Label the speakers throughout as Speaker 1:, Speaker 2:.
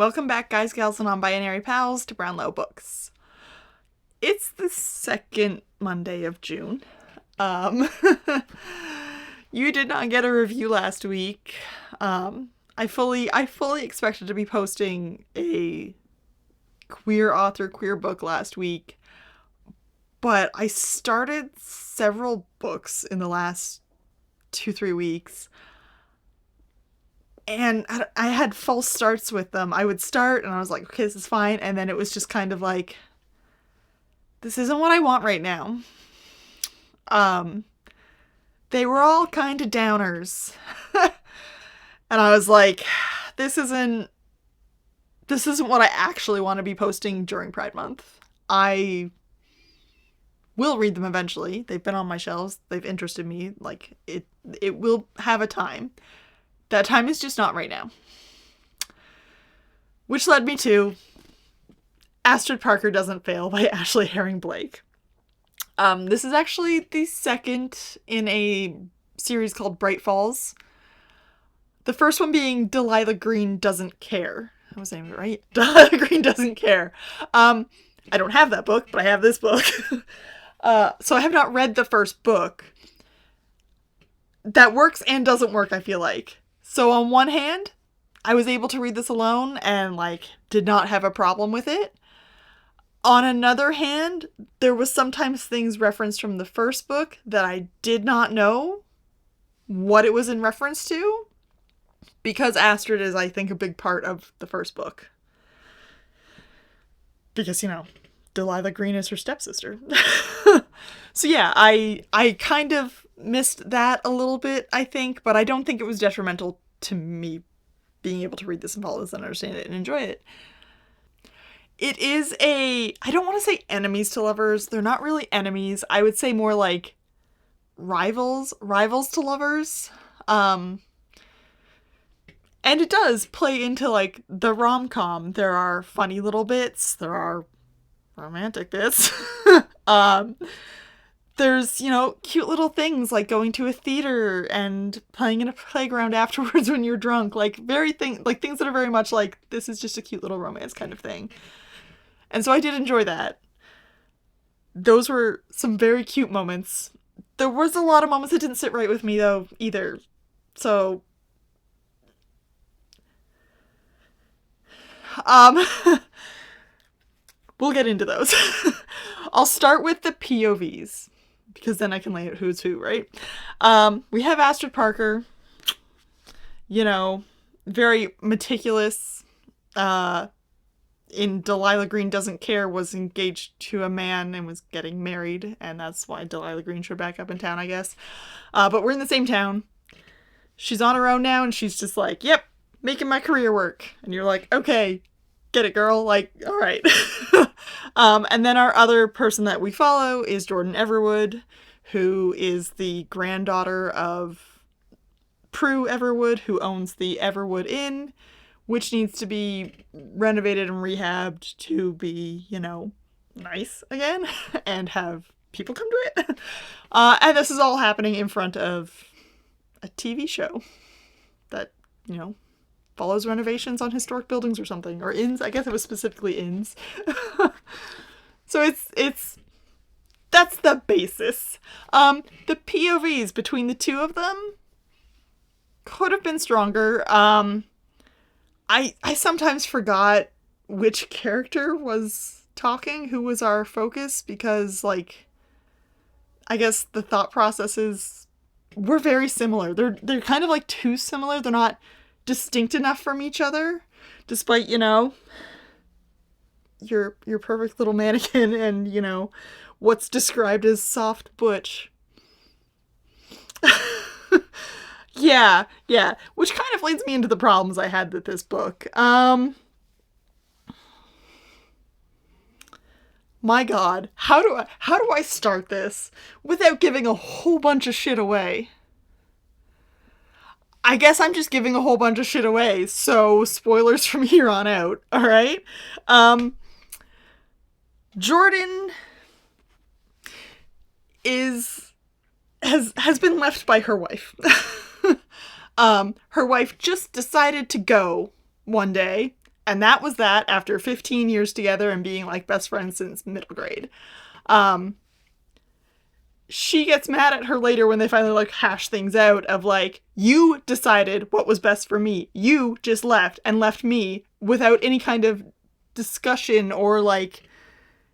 Speaker 1: Welcome back, guys, gals, and non-binary pals to Brownlow Books. It's the second Monday of June. You did not get a review last week. I fully expected to be posting a queer author, queer book last week, but I started several books in the last 2-3 weeks. And I had false starts with them. I would start and I was like, okay, this is fine. And then it was just kind of like, this isn't what I want right now. They were all kind of downers. And I was like, this isn't what I actually want to be posting during Pride Month. I will read them eventually. They've been on my shelves. They've interested me. Like, it will have a time. That time is just not right now. Which led me to Astrid Parker Doesn't Fail by Ashley Herring Blake. This is actually the second in a series called Bright Falls. The first one being Delilah Green Doesn't Care. I was saying it right. Delilah Green Doesn't Care. I don't have that book, but I have this book. So I have not read the first book. That works and doesn't work, I feel like. So on one hand, I was able to read this alone and, did not have a problem with it. On another hand, there was sometimes things referenced from the first book that I did not know what it was in reference to, because Astrid is, I think, a big part of the first book. Because, Delilah Green is her stepsister. So yeah, I kind of missed that a little bit, I think, but I don't think it was detrimental to me being able to read this and follow this and understand it and enjoy it. It is I don't want to say enemies to lovers. They're not really enemies. I would say more like rivals to lovers. And it does play into the rom-com. There are funny little bits. There are romantic bits. There's, cute little things like going to a theater and playing in a playground afterwards when you're drunk. Things that are very much like, this is just a cute little romance kind of thing. And so I did enjoy that. Those were some very cute moments. There was a lot of moments that didn't sit right with me, though, either. So, we'll get into those. I'll start with the POVs, because then I can lay out who's who, right? We have Astrid Parker, very meticulous, in Delilah Green Doesn't Care, was engaged to a man and was getting married, and that's why Delilah Green showed back up in town, I guess. But we're in the same town. She's on her own now, and she's just like, yep, making my career work. And you're like, okay, get it, girl. All right. And then our other person that we follow is Jordan Everwood, who is the granddaughter of Prue Everwood, who owns the Everwood Inn, which needs to be renovated and rehabbed to be, nice again and have people come to it. And this is all happening in front of a TV show that, follows renovations on historic buildings or something, or inns. I guess it was specifically inns. So that's the basis. The POVs between the two of them could have been stronger. I sometimes forgot which character was talking, who was our focus, because I guess the thought processes were very similar. They're kind of too similar. They're not distinct enough from each other, despite, your perfect little mannequin and, what's described as soft butch. Yeah, which kind of leads me into the problems I had with this book. My God, how do I start this without giving a whole bunch of shit away? I guess I'm just giving a whole bunch of shit away, so spoilers from here on out, alright? Jordan has been left by her wife. Her wife just decided to go one day And that was that after 15 years together and being like best friends since middle grade. She gets mad at her later when they finally like hash things out of like, you decided what was best for me. You just left and left me without any kind of discussion or like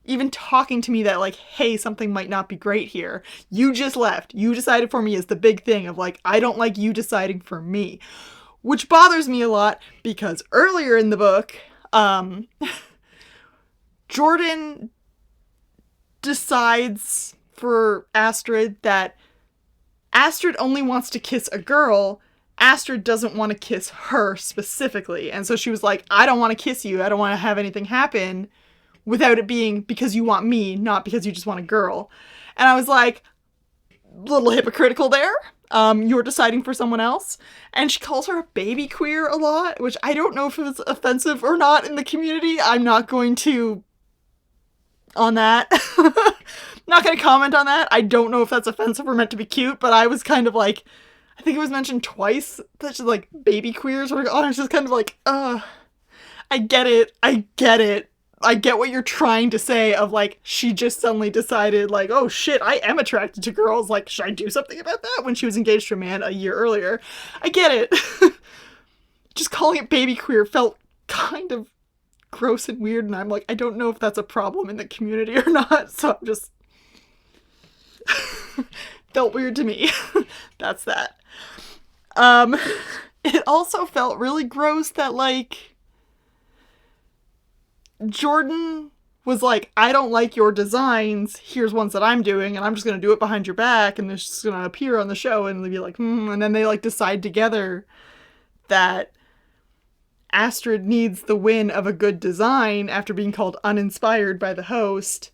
Speaker 1: even talking to me that like, hey, something might not be great here. You just left. You decided for me is the big thing of like, I don't like you deciding for me, which bothers me a lot because earlier in the book, Jordan decides for Astrid that Astrid only wants to kiss a girl. Astrid doesn't want to kiss her specifically. And so she was like, I don't want to kiss you. I don't want to have anything happen without it being because you want me, not because you just want a girl. And I was like, a little hypocritical there. You're deciding for someone else. And she calls her a baby queer a lot, which I don't know if it's offensive or not in the community. I'm not going to on that. Not going to comment on that. I don't know if that's offensive or meant to be cute, but I was kind of like, I think it was mentioned twice that she's like baby queers. Or I was just kind of like, I get it. I get what you're trying to say of like, she just suddenly decided like, oh shit, I am attracted to girls. Like, should I do something about that when she was engaged to a man a year earlier? I get it. Just calling it baby queer felt kind of gross and weird. And I'm like, I don't know if that's a problem in the community or not. So I'm just... felt weird to me. That's that. It also felt really gross that like Jordan was like, I don't like your designs. Here's ones that I'm doing, and I'm just gonna do it behind your back, and they're just gonna appear on the show, and they'll be like, and then they like decide together that Astrid needs the win of a good design after being called uninspired by the host.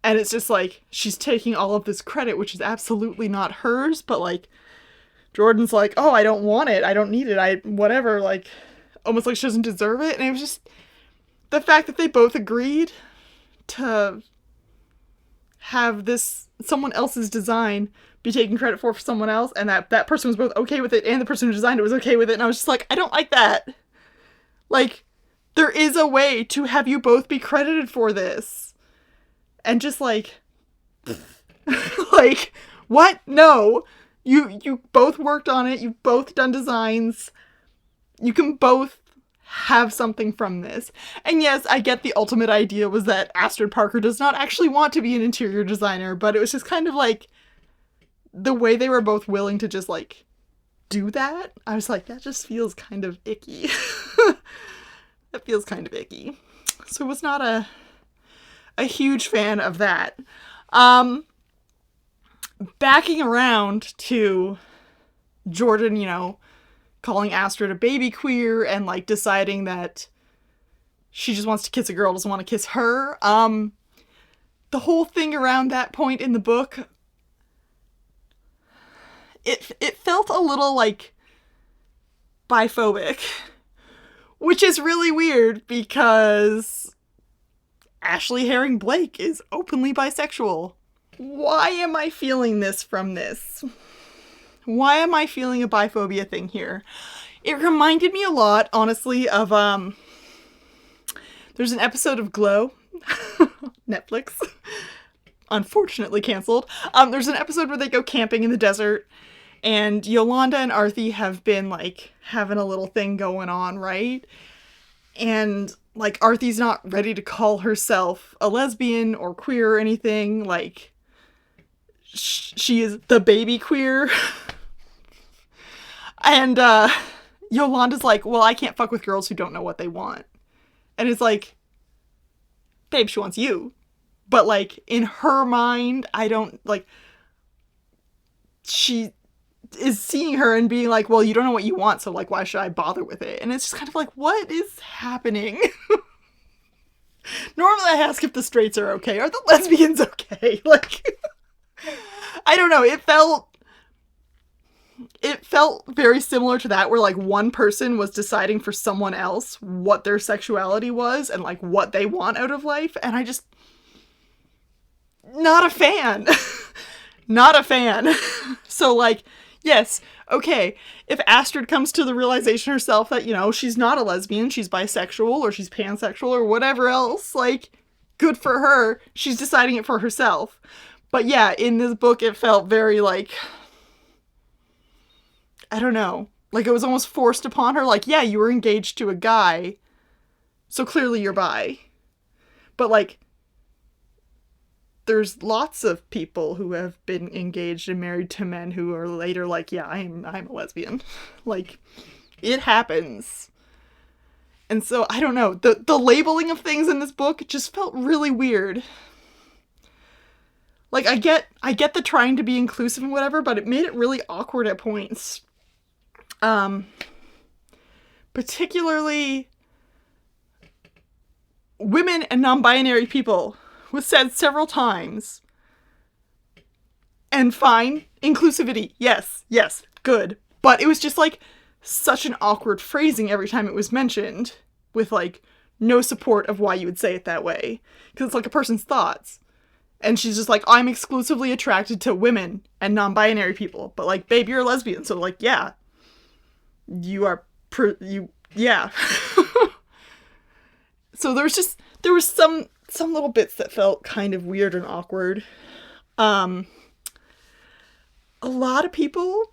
Speaker 1: And it's just like, she's taking all of this credit, which is absolutely not hers, but like, Jordan's like, oh, I don't want it. I don't need it. Whatever, like, almost like she doesn't deserve it. And it was just, the fact that they both agreed to have this, someone else's design be taken credit for someone else, and that person was both okay with it, and the person who designed it was okay with it, and I was just like, I don't like that. Like, there is a way to have you both be credited for this. And just like, like, what? No. You both worked on it. You've both done designs. You can both have something from this. And yes, I get the ultimate idea was that Astrid Parker does not actually want to be an interior designer, but it was just kind of like the way they were both willing to just like do that. I was like, that just feels kind of icky. That feels kind of icky. So it was not a huge fan of that. Backing around to Jordan, you know, calling Astrid a baby queer and like deciding that she just wants to kiss a girl, doesn't want to kiss her. The whole thing around that point in the book, it felt a little like biphobic, which is really weird because Ashley Herring Blake is openly bisexual. Why am I feeling this from this? Why am I feeling a biphobia thing here? It reminded me a lot, honestly, of, there's an episode of Glow, Netflix, unfortunately canceled. There's an episode where they go camping in the desert, and Yolanda and Arthi have been, like, having a little thing going on, right? And like, Arthi's not ready to call herself a lesbian or queer or anything. Like, she is the baby queer. And Yolanda's like, well, I can't fuck with girls who don't know what they want. And it's like, babe, she wants you. But like, in her mind, I don't, like, she is seeing her and being like, well, you don't know what you want, so like, why should I bother with it? And it's just kind of like, what is happening? Normally I ask if the straights are okay. Are the lesbians okay? Like, I don't know. It felt very similar to that, where like one person was deciding for someone else what their sexuality was and like what they want out of life. And I just, not a fan. Not a fan. So like, yes, okay, if Astrid comes to the realization herself that, you know, she's not a lesbian, she's bisexual or she's pansexual or whatever else, like, good for her. She's deciding it for herself. But yeah, in this book, it felt very, like, I don't know. Like, it was almost forced upon her. Like, yeah, you were engaged to a guy, so clearly you're bi. But, like, there's lots of people who have been engaged and married to men who are later like, yeah, I'm a lesbian. Like, it happens. And so, I don't know. The labeling of things in this book just felt really weird. Like, I get the trying to be inclusive and whatever, but it made it really awkward at points. Particularly women and non-binary people was said several times. And fine, inclusivity, yes, good. But it was just like such an awkward phrasing every time it was mentioned, with like no support of why you would say it that way. Because it's like a person's thoughts. And she's just like, I'm exclusively attracted to women and non-binary people. But like, babe, you're a lesbian, so like, yeah. You are, yeah. So there was some little bits that felt kind of weird and awkward. A lot of people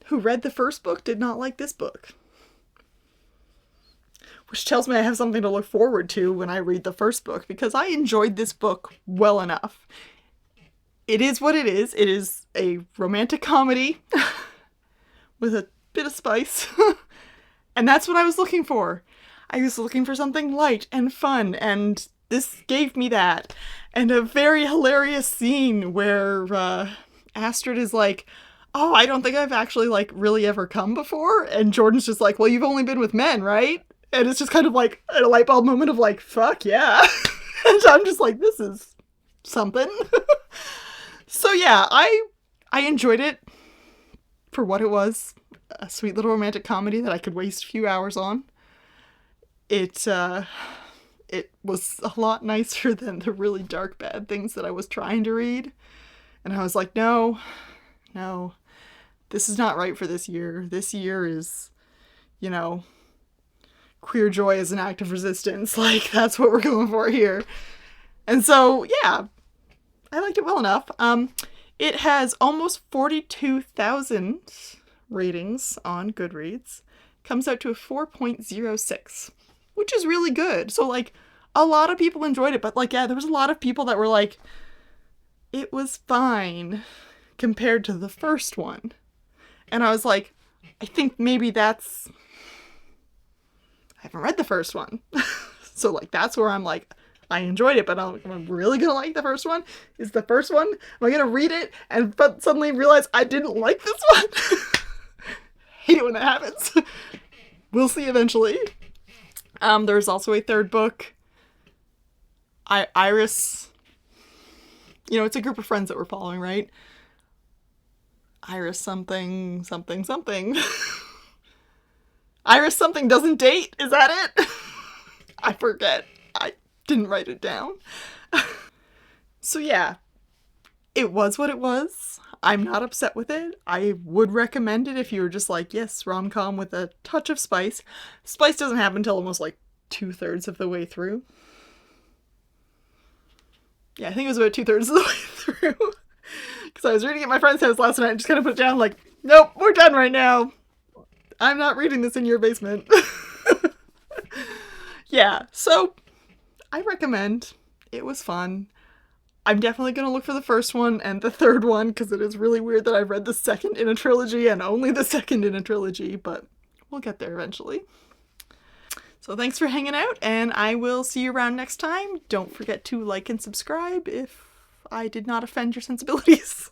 Speaker 1: who read the first book did not like this book. Which tells me I have something to look forward to when I read the first book, because I enjoyed this book well enough. It is what it is. It is a romantic comedy with a bit of spice. And that's what I was looking for. I was looking for something light and fun, and this gave me that. And a very hilarious scene where Astrid is like, oh, I don't think I've actually like really ever come before. And Jordan's just like, well, you've only been with men, right? And it's just kind of like a light bulb moment of like, fuck yeah. And I'm just like, this is something. So yeah, I enjoyed it for what it was. A sweet little romantic comedy that I could waste a few hours on. It was a lot nicer than the really dark, bad things that I was trying to read. And I was like, no, this is not right for this year. This year is, you know, queer joy as an act of resistance. Like, that's what we're going for here. And so, yeah, I liked it well enough. It has almost 42,000 ratings on Goodreads. Comes out to a 4.06, which is really good. So, like, a lot of people enjoyed it, but, like, yeah, there was a lot of people that were like, it was fine compared to the first one. And I was like, I think maybe that's... I haven't read the first one. So, like, that's where I'm like, I enjoyed it, but I'm really gonna like the first one? Is the first one? Am I gonna read it but suddenly realize I didn't like this one? Hate it when that happens. We'll see eventually. There's also a third book. Iris, you know, it's a group of friends that we're following, right? Iris something. Iris something doesn't date? Is that it? I forget. I didn't write it down. So yeah, it was what it was. I'm not upset with it. I would recommend it if you were just like, yes, rom-com with a touch of spice. Spice doesn't happen until almost like 2/3 of the way through. Yeah, I think it was about 2/3 of the way through. Because I was reading at my friend's house last night and just kind of put it down like, nope, we're done right now. I'm not reading this in your basement. Yeah, so I recommend. It was fun. I'm definitely going to look for the first one and the third one, because it is really weird that I've read the second in a trilogy and only the second in a trilogy, but we'll get there eventually. So thanks for hanging out, and I will see you around next time. Don't forget to like and subscribe if I did not offend your sensibilities.